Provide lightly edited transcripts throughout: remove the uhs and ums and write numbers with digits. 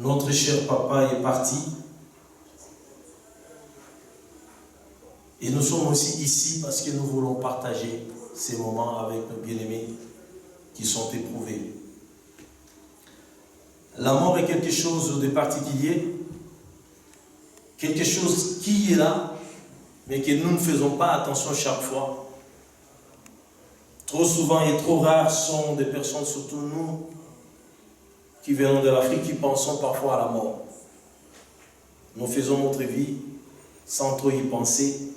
Notre cher papa est parti. Et nous sommes aussi ici parce que nous voulons partager ces moments avec nos bien-aimés qui sont éprouvés. La mort est quelque chose de particulier quelque chose qui est là, mais que nous ne faisons pas attention chaque fois. Trop souvent et trop rares sont des personnes, surtout nous, qui venons de l'Afrique, qui pensons parfois à la mort. Nous faisons notre vie sans trop y penser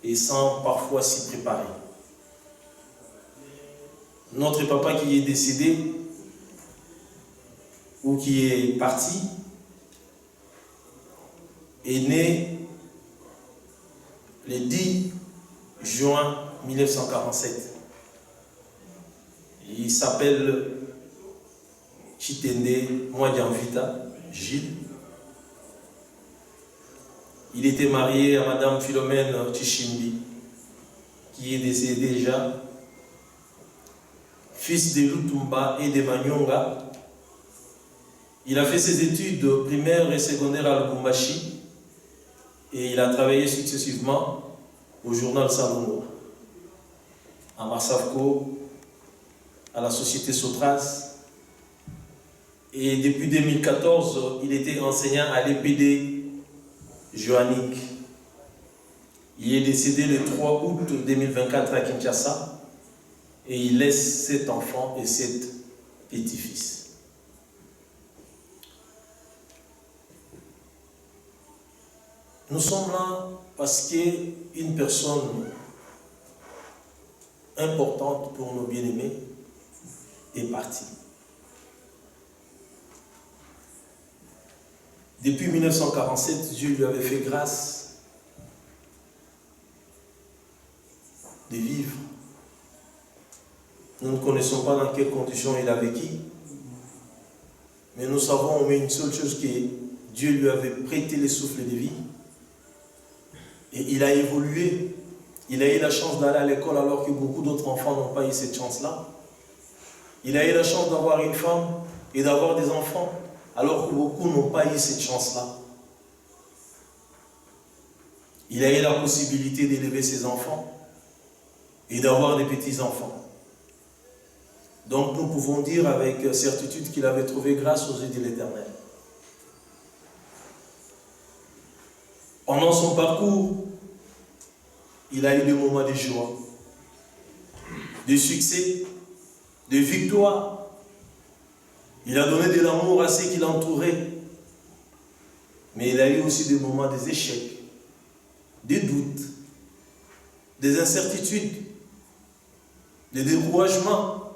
et sans parfois s'y préparer. Notre papa qui est décédé ou qui est parti est né le 10 juin 1947. Il s'appelle Chitende Mwadianvita Gilles. Il était marié à Madame Philomène Tchishimbi, qui est décédée déjà, fils de Lutumba et de Manyonga. Il a fait ses études primaires et secondaires à Lubumbashi et il a travaillé successivement au journal Salomo, à Marsavco, à la société Sotras. Et depuis 2014, il était enseignant à l'EPD Joannick. Il est décédé le 3 août 2024 à Kinshasa et il laisse 7 enfants et 7 petits-fils. Nous sommes là parce qu'une personne importante pour nos bien-aimés est partie. Depuis 1947, Dieu lui avait fait grâce de vivre. Nous ne connaissons pas dans quelles conditions il a vécu, mais nous savons au moins une seule chose, que Dieu lui avait prêté le souffle de vie et il a évolué. Il a eu la chance d'aller à l'école alors que beaucoup d'autres enfants n'ont pas eu cette chance-là. Il a eu la chance d'avoir une femme et d'avoir des enfants alors que beaucoup n'ont pas eu cette chance-là. Il a eu la possibilité d'élever ses enfants et d'avoir des petits-enfants. Donc nous pouvons dire avec certitude qu'il avait trouvé grâce aux yeux de l'Éternel. Pendant son parcours, il a eu des moments de joie, de succès, de victoire. Il a donné de l'amour à ceux qui l'entouraient. Mais il a eu aussi des moments des échecs, des doutes, des incertitudes, des découragements,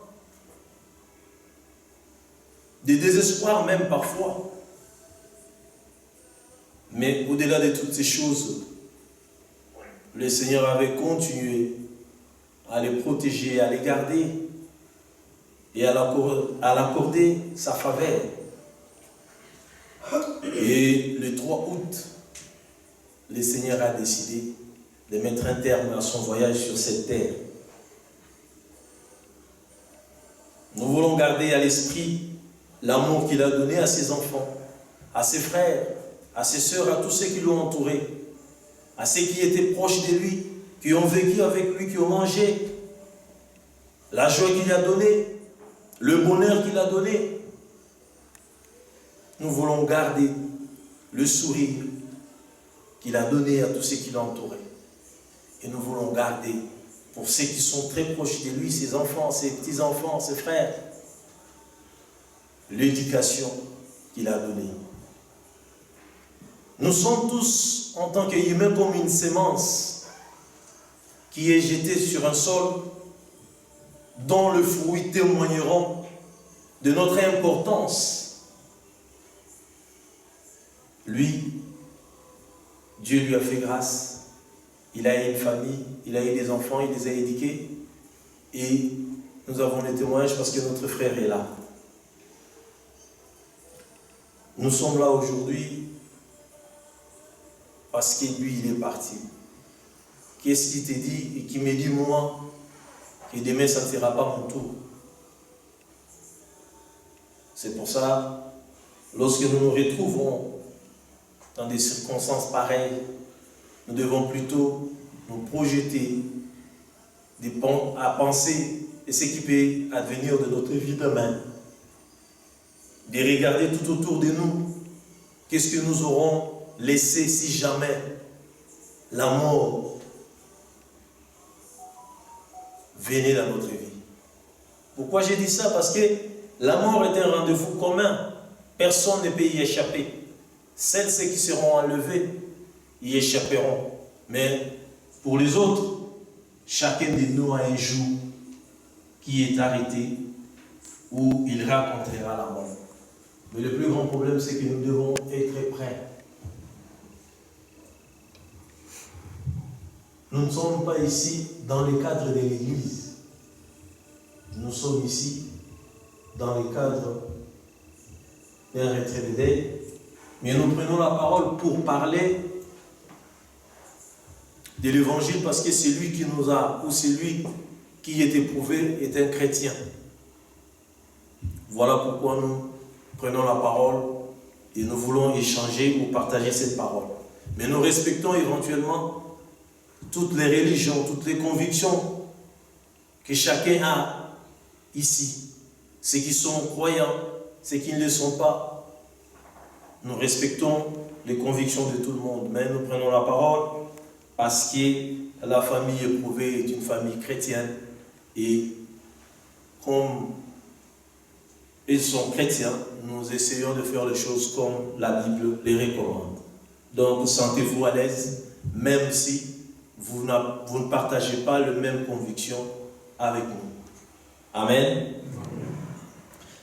des désespoirs même parfois. Mais au-delà de toutes ces choses, le Seigneur avait continué à les protéger, à les garder et à l'accorder sa faveur. Et le 3 août, le Seigneur a décidé de mettre un terme à son voyage sur cette terre. Nous voulons garder à l'esprit l'amour qu'il a donné à ses enfants, à ses frères, à ses sœurs, à tous ceux qui l'ont entouré, à ceux qui étaient proches de lui, qui ont vécu avec lui, qui ont mangé, la joie qu'il a donnée, le bonheur qu'il a donné. Nous voulons garder le sourire qu'il a donné à tous ceux qui l'ont entouré. Et nous voulons garder, pour ceux qui sont très proches de lui, ses enfants, ses petits-enfants, ses frères, l'éducation qu'il a donnée. Nous sommes tous, en tant qu'humains, comme une sémence qui est jetée sur un sol dont le fruit témoigneront de notre importance. Lui, Dieu lui a fait grâce. Il a eu une famille, il a eu des enfants, il les a éduqués. Et nous avons des témoignages parce que notre frère est là. Nous sommes là aujourd'hui parce que lui, il est parti. Qu'est-ce qu'il te dit et qui me dit, moi, que demain, ça ne sera pas mon tour. C'est pour ça, lorsque nous nous retrouvons dans des circonstances pareilles, nous devons plutôt nous projeter à penser à ce qui peut advenir de notre vie demain. De regarder tout autour de nous, qu'est-ce que nous aurons laisser si jamais la mort venait dans notre vie. Pourquoi j'ai dit ça? Parce que la mort est un rendez-vous commun. Personne ne peut y échapper. Celles qui seront enlevées y échapperont. Mais pour les autres, chacun de nous a un jour qui est arrêté où il rencontrera la mort. Mais le plus grand problème, c'est que nous devons être prêts. Nous ne sommes pas ici dans le cadre de l'Église. Nous sommes ici dans le cadre d'un retrait de deuil. Mais nous prenons la parole pour parler de l'Évangile parce que celui qui nous a, ou celui qui est éprouvé, est un chrétien. Voilà pourquoi nous prenons la parole et nous voulons échanger ou partager cette parole. Mais nous respectons éventuellement toutes les religions, toutes les convictions que chacun a ici. Ceux qui sont croyants, ceux qui ne le sont pas. Nous respectons les convictions de tout le monde, mais nous prenons la parole parce que la famille éprouvée est une famille chrétienne et comme ils sont chrétiens, nous essayons de faire les choses comme la Bible les recommande. Donc, sentez-vous à l'aise, même si vous ne partagez pas les mêmes convictions avec nous. Amen.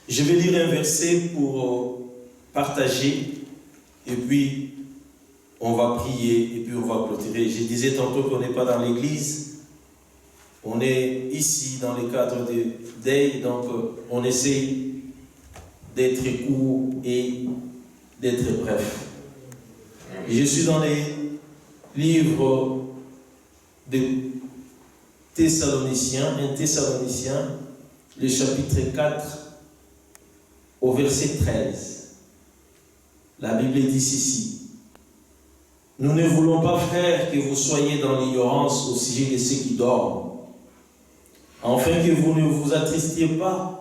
Je vais lire un verset pour partager et puis on va prier et puis on va clôturer. Je disais tantôt qu'on n'est pas dans l'église, on est ici dans le cadre de deuil, donc on essaie d'être court et d'être bref. Je suis dans les livres de Thessaloniciens, 1 Thessaloniciens, le chapitre 4, au verset 13. La Bible dit ceci: nous ne voulons pas, frères, que vous soyez dans l'ignorance au sujet de ceux qui dorment, afin que vous ne vous attristiez pas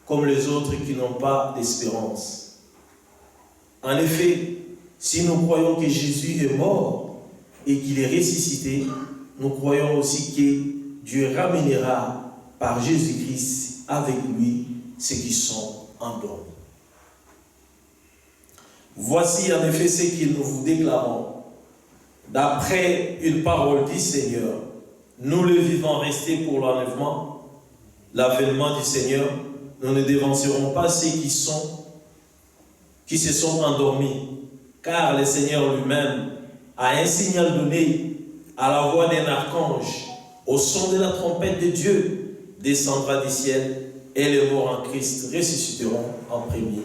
comme les autres qui n'ont pas d'espérance. En effet, si nous croyons que Jésus est mort et qu'il est ressuscité, nous croyons aussi que Dieu ramènera par Jésus-Christ avec lui ceux qui sont endormis. Voici en effet ce que nous vous déclarons. D'après une parole du Seigneur, nous le vivants restés pour l'avènement du Seigneur, nous ne dévancerons pas ceux qui se sont endormis, car le Seigneur lui-même a un signal donné à la voix d'un archange, au son de la trompette de Dieu, descendra du ciel, et les morts en Christ ressusciteront en premier.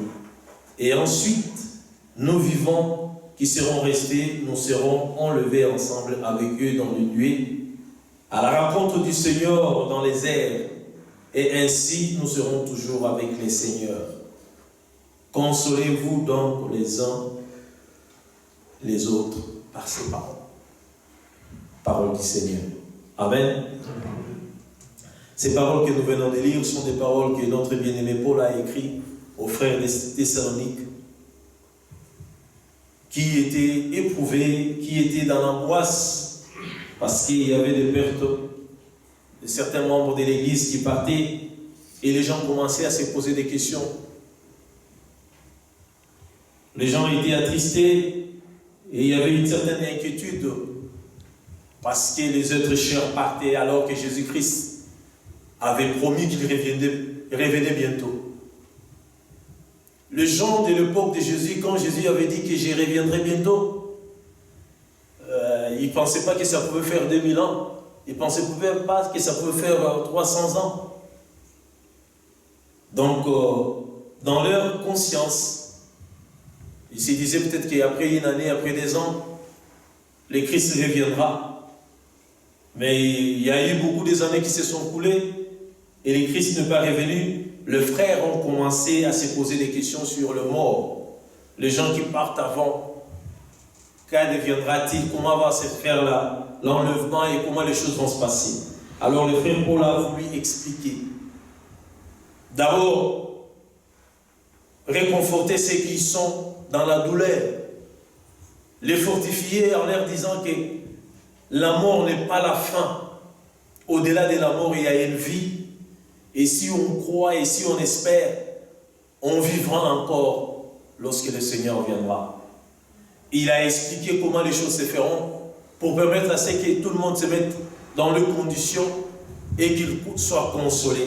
Et ensuite, nous vivants qui serons restés, nous serons enlevés ensemble avec eux dans les nuées, à la rencontre du Seigneur dans les airs, et ainsi nous serons toujours avec les seigneurs. Consolez-vous donc les uns les autres par ces paroles. Paroles du Seigneur. Amen. Ces paroles que nous venons de lire sont des paroles que notre bien-aimé Paul a écrites aux frères des Thessaloniques, qui étaient éprouvés, qui étaient dans l'angoisse, parce qu'il y avait des pertes de certains membres de l'Église qui partaient, et les gens commençaient à se poser des questions. Les gens étaient attristés, et il y avait une certaine inquiétude, parce que les êtres chers partaient alors que Jésus-Christ avait promis qu'il revenait bientôt. Les gens de l'époque de Jésus, quand Jésus avait dit que je reviendrai bientôt, ils ne pensaient pas que ça pouvait faire 2000 ans. Ils ne pensaient pas que ça pouvait faire 300 ans. Donc, dans leur conscience, ils se disaient peut-être qu'après une année, après 2 ans, le Christ reviendra. Mais il y a eu beaucoup d'années qui se sont coulées et le Christ n'est pas revenu. Les frères ont commencé à se poser des questions sur le mort. Les gens qui partent avant, quand deviendra-t-il? Comment va se faire l'enlèvement et comment les choses vont se passer? Alors le frère Paul a voulu expliquer. D'abord, réconforter ceux qui sont dans la douleur. les fortifier en leur disant que la mort n'est pas la fin. Au-delà de la mort, il y a une vie. Et si on croit et si on espère, on vivra encore lorsque le Seigneur viendra. Il a expliqué comment les choses se feront pour permettre à ce que tout le monde se mette dans les conditions et qu'il soit consolé.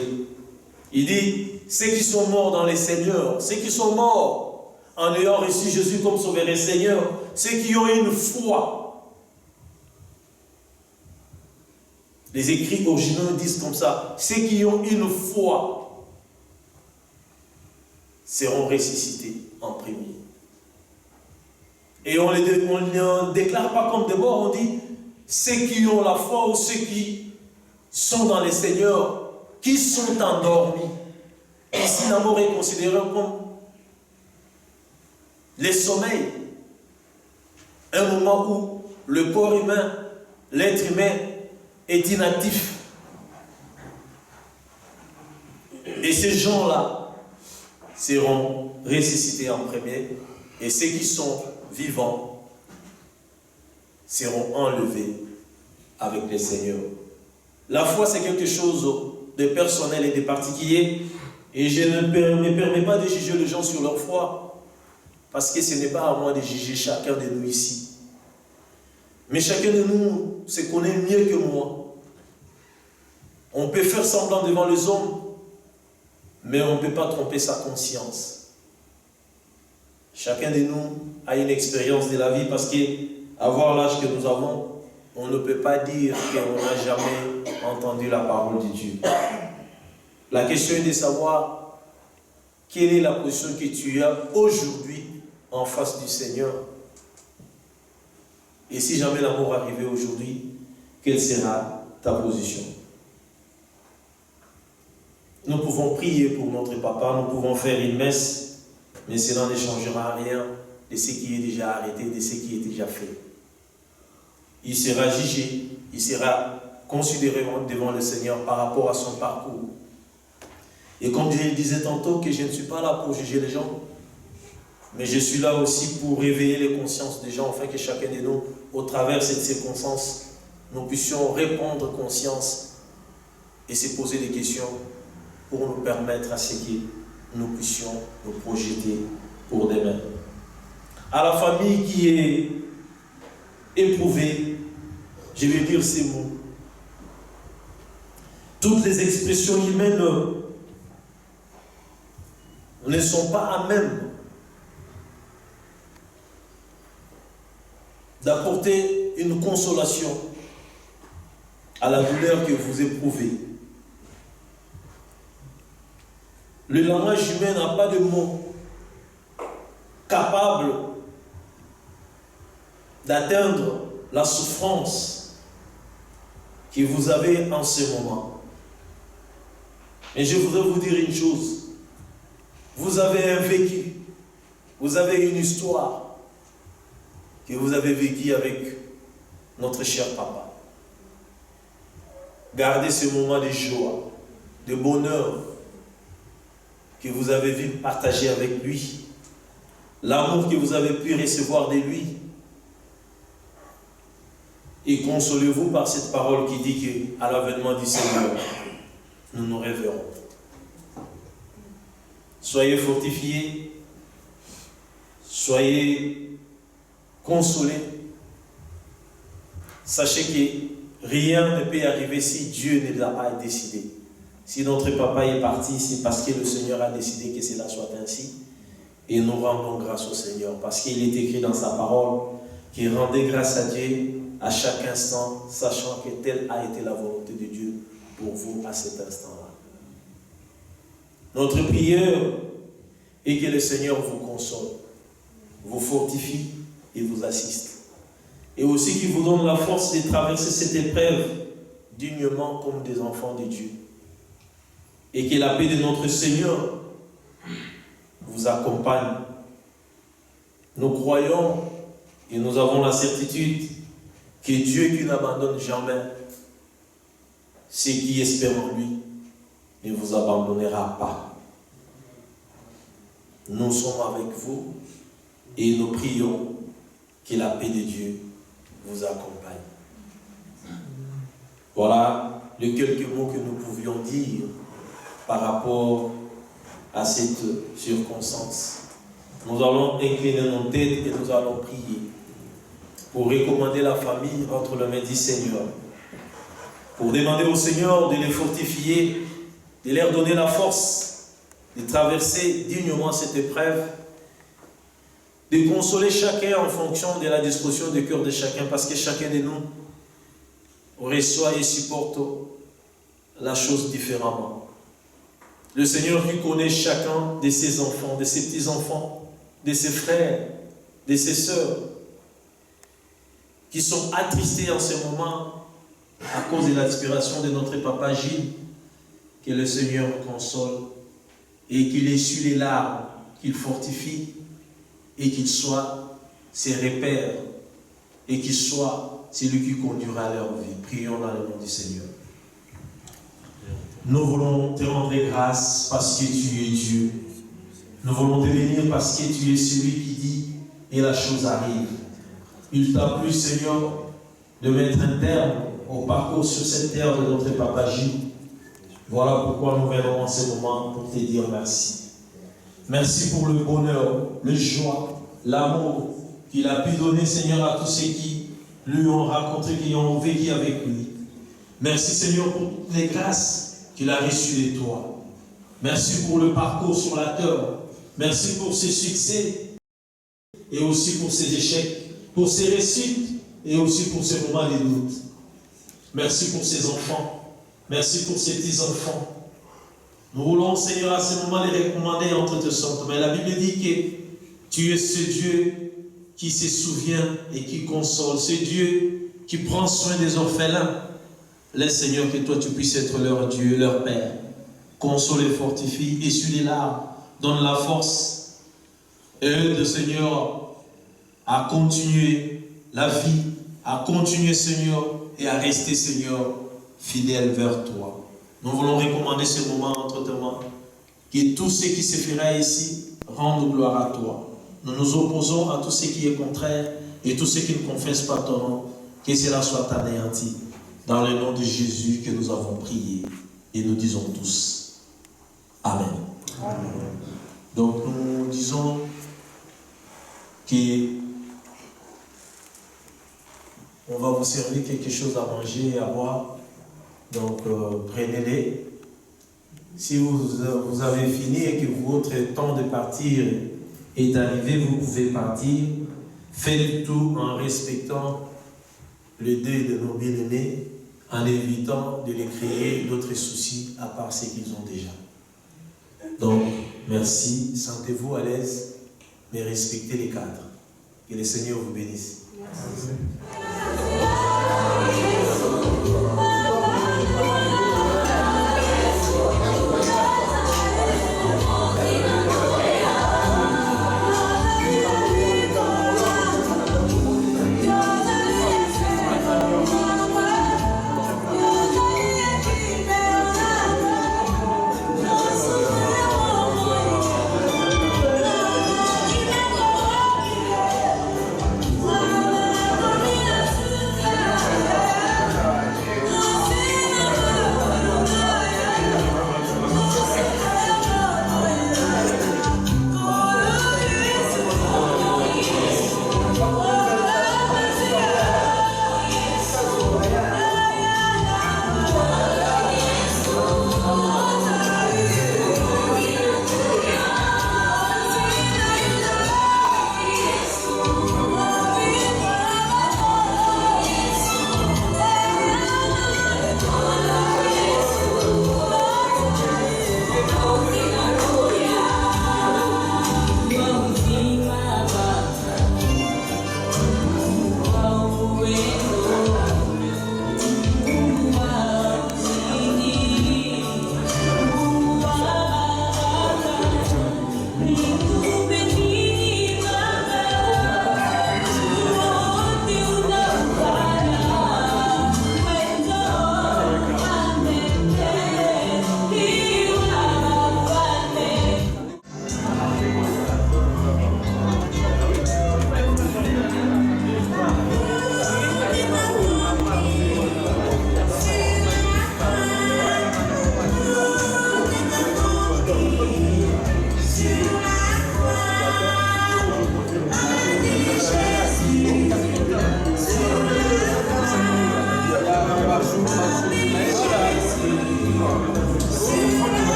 Il dit, ceux qui sont morts dans les Seigneurs, ceux qui sont morts en ayant reçu Jésus comme sauveur et Seigneur, ceux qui ont une foi. Les écrits originaux disent comme ça, ceux qui ont une foi seront ressuscités en premier. Et on ne déclare pas comme des morts, on dit ceux qui ont la foi ou ceux qui sont dans les Seigneurs, qui sont endormis. Ici, la mort est considérée comme le sommeil. Un moment où le corps humain, l'être humain est inactif. Et ces gens-là seront ressuscités en premier. Et ceux qui sont vivants seront enlevés avec le Seigneur. La foi, c'est quelque chose de personnel et de particulier. Et je ne me permets pas de juger les gens sur leur foi. Parce que ce n'est pas à moi de juger chacun de nous ici. Mais chacun de nous se connaît mieux que moi. On peut faire semblant devant les hommes, mais on ne peut pas tromper sa conscience. Chacun de nous a une expérience de la vie parce qu'avoir l'âge que nous avons, on ne peut pas dire qu'on n'a jamais entendu la parole de Dieu. La question est de savoir quelle est la position que tu as aujourd'hui en face du Seigneur. Et si jamais la mort arrivait aujourd'hui, quelle sera ta position? Nous pouvons prier pour notre papa, nous pouvons faire une messe, mais cela ne changera rien de ce qui est déjà arrêté, de ce qui est déjà fait. Il sera jugé, il sera considéré devant le Seigneur par rapport à son parcours. Et comme je le disais tantôt, que je ne suis pas là pour juger les gens, mais je suis là aussi pour réveiller les consciences des gens, afin que chacun de nous, au travers de cette circonstance, nous puissions répondre conscience et se poser des questions pour nous permettre à ce que nous puissions nous projeter pour demain. À la famille qui est éprouvée, je vais dire ces mots. Toutes les expressions humaines ne sont pas à même d'apporter une consolation à la douleur que vous éprouvez. Le langage humain n'a pas de mots capables d'atteindre la souffrance que vous avez en ce moment. Mais je voudrais vous dire une chose. Vous avez un vécu, vous avez une histoire que vous avez vécue avec notre cher papa. Gardez ce moment de joie, de bonheur que vous avez vu partager avec lui, l'amour que vous avez pu recevoir de lui. Et consolez-vous par cette parole qui dit qu'à l'avènement du Seigneur, nous nous réveillerons. Soyez fortifiés, soyez consolés. Sachez que rien ne peut arriver si Dieu ne l'a pas décidé. Si notre papa est parti, c'est parce que le Seigneur a décidé que cela soit ainsi. Et nous rendons grâce au Seigneur, parce qu'il est écrit dans sa parole qu'il rendait grâce à Dieu à chaque instant, sachant que telle a été la volonté de Dieu pour vous à cet instant-là. Notre prière est que le Seigneur vous console, vous fortifie et vous assiste. Et aussi qu'il vous donne la force de traverser cette épreuve dignement comme des enfants de Dieu. Et que la paix de notre Seigneur vous accompagne. Nous croyons et nous avons la certitude que Dieu qui n'abandonne jamais ceux qui espèrent en lui ne vous abandonnera pas. Nous sommes avec vous et nous prions Que la paix de Dieu vous accompagne. Voilà les quelques mots que nous pouvions dire par rapport à cette circonstance. Nous allons incliner nos têtes et nous allons prier pour recommander la famille entre les mains du Seigneur, pour demander au Seigneur de les fortifier, de leur donner la force de traverser dignement cette épreuve, de consoler chacun en fonction de la disposition du cœur de chacun, parce que chacun de nous reçoit et supporte la chose différemment. Le Seigneur qui connaît chacun de ses enfants, de ses petits-enfants, de ses frères, de ses sœurs, qui sont attristés en ce moment à cause de l'inspiration de notre papa Gilles, que le Seigneur console et qu'il essuie les larmes, qu'il fortifie et qu'il soit ses repères et qu'il soit celui qui conduira leur vie. Prions dans le nom du Seigneur. Nous voulons te rendre grâce parce que tu es Dieu. Nous voulons te bénir parce que tu es celui qui dit et la chose arrive. Il t'a plu, Seigneur, de mettre un terme au parcours sur cette terre de notre papa Gilles. Voilà pourquoi nous venons en ce moment pour te dire merci. Merci pour le bonheur, le joie, l'amour qu'il a pu donner, Seigneur, à tous ceux qui lui ont rencontré, qui ont vécu avec lui. Merci, Seigneur, pour toutes les grâces qu'il a reçues de toi. Merci pour le parcours sur la terre. Merci pour ses succès et aussi pour ses échecs, pour ses réussites et aussi pour ses moments de doute. Merci pour ses enfants. Merci pour ses petits-enfants. Nous voulons, Seigneur, à ce moment les recommander entre tes sortes. Mais la Bible dit que tu es ce Dieu qui se souvient et qui console. Ce Dieu qui prend soin des orphelins. Laisse, Seigneur, que toi tu puisses être leur Dieu, leur Père. Console et fortifie, essuie les larmes, donne la force. Et aide, Seigneur, à continuer la vie, à continuer, Seigneur, et à rester, Seigneur, fidèle vers toi. Nous voulons recommander ce moment entre tes mains. Que tout ce qui se fera ici rende gloire à toi. Nous nous opposons à tout ce qui est contraire et tout ce qui ne confesse pas ton nom. Que cela soit anéanti. Dans le nom de Jésus que nous avons prié. Et nous disons tous Amen. Amen. Donc nous disons que on va vous servir quelque chose à manger et à boire. Donc prenez-les. Si vous avez fini et que votre temps de partir est arrivé, vous pouvez partir. Faites tout en respectant le deuil de nos bien-aimés, en évitant de les créer d'autres soucis à part ceux qu'ils ont déjà. Donc, merci, sentez-vous à l'aise, mais respectez les cadres. Que le Seigneur vous bénisse. Merci.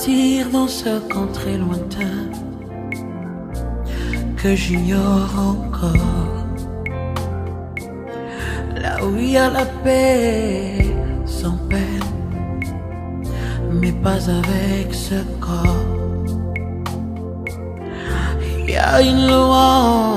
partir dans ce camp très lointain que j'ignore encore, là où il y a la paix sans peine, mais pas avec ce corps. Il y a une louange